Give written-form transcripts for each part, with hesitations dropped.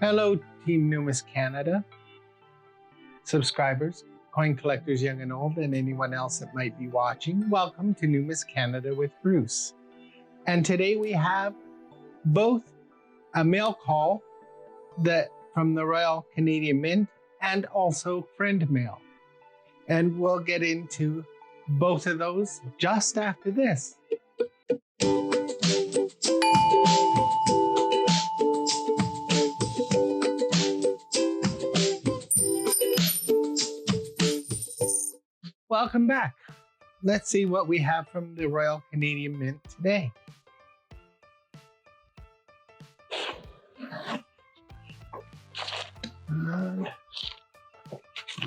Hello, Team Numis Canada, subscribers, coin collectors young and old, and anyone else that might be watching. Welcome to Numis Canada with Bruce. And today we have both a mail call from the Royal Canadian Mint and also friend mail. And we'll get into both of those just after this. Welcome back. Let's see what we have from the Royal Canadian Mint today. The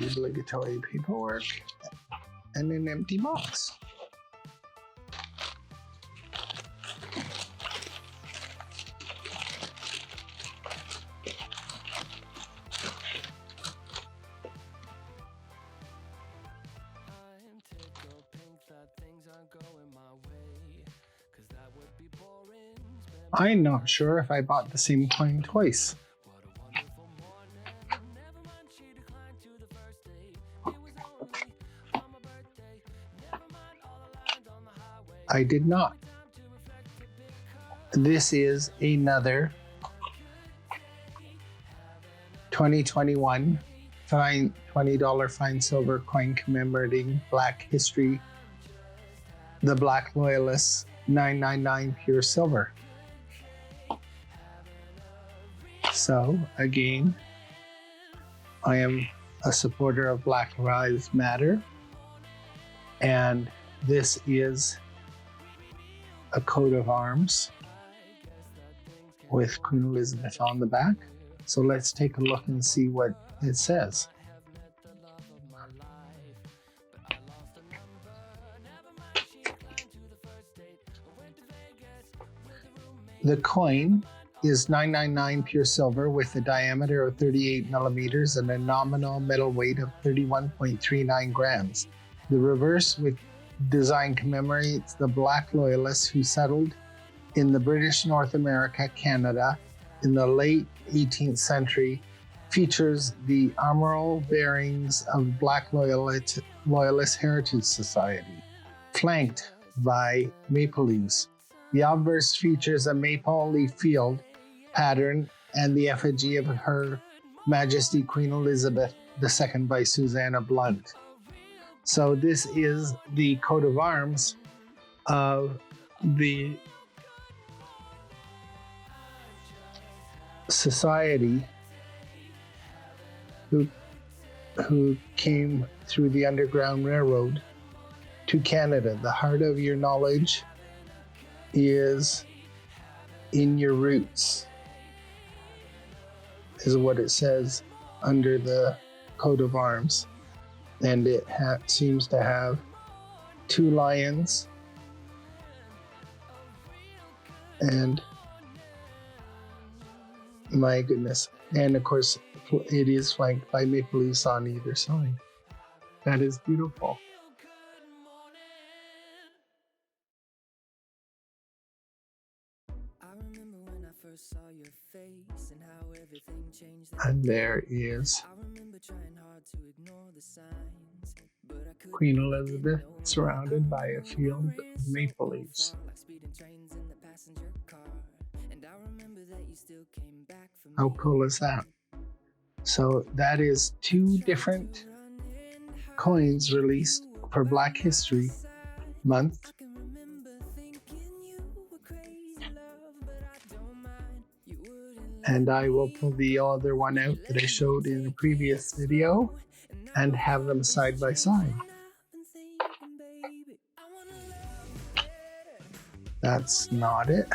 obligatory paperwork and an empty box. I'm not sure if I bought the same coin twice. I did not. This is another 2021 $20 fine silver coin commemorating Black history, the Black Loyalists 999 pure silver. So again, I am a supporter of Black Lives Matter, and this is a coat of arms with Queen Elizabeth on the back. So let's take a look and see what it says. The coin is 999 pure silver with a diameter of 38 millimeters and a nominal metal weight of 31.39 grams. The reverse with design commemorates the Black Loyalists who settled in the British North America, Canada in the late 18th century, features the armorial bearings of Black Loyalist Heritage Society, flanked by maple leaves. The obverse features a maple leaf field pattern and the effigy of Her Majesty Queen Elizabeth II by Susanna Blunt. So this is the coat of arms of the society who came through the Underground Railroad to Canada. The heart of your knowledge is in your roots, is what it says under the coat of arms. And it seems to have two lions and my goodness. And of course, it is flanked by maple leaves on either side. That is beautiful. And there is Queen Elizabeth surrounded by a field of maple leaves. How cool is that? So that is two different coins released for Black History Month. And I will pull the other one out that I showed in the previous video and have them side by side. That's not it.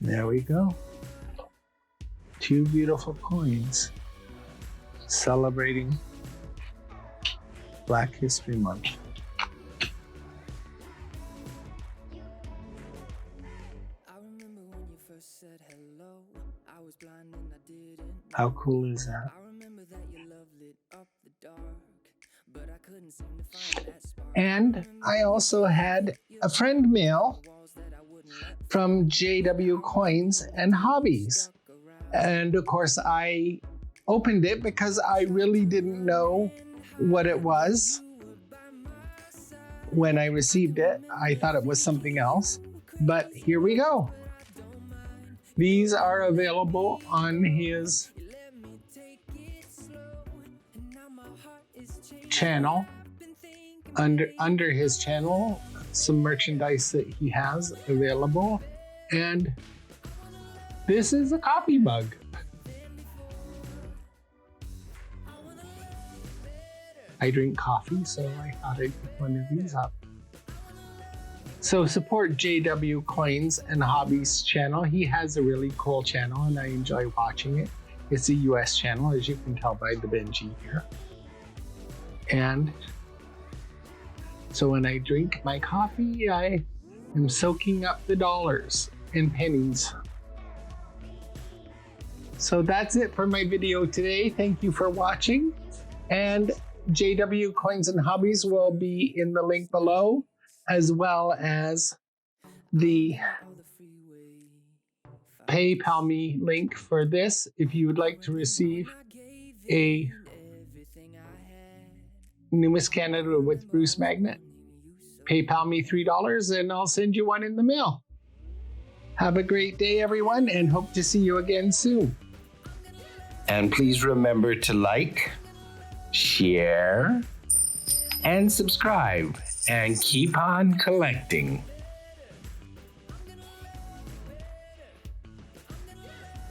There we go. Two beautiful coins celebrating Black History Month. How cool is that? And I also had a friend mail from JW Coins and Hobbies. And of course, I opened it because I really didn't know what it was. When I received it, I thought it was something else. But here we go. These are available on his channel. Under his channel, some merchandise that he has available. And this is a coffee mug. I drink coffee, so I thought I'd pick one of these up. So support JW Coins and Hobbies channel. He has a really cool channel and I enjoy watching it. It's a US channel, as you can tell by the Benji here. And so when I drink my coffee, I am soaking up the dollars and pennies. So that's it for my video today. Thank you for watching. And JW Coins and Hobbies will be in the link below, as well as the PayPal me link for this if you would like to receive a NumisCanada with Bruce magnet. PayPal me $3 and I'll send you one in the mail. Have a great day, everyone, and hope to see you again soon. And please remember to like, share, and subscribe, and keep on collecting.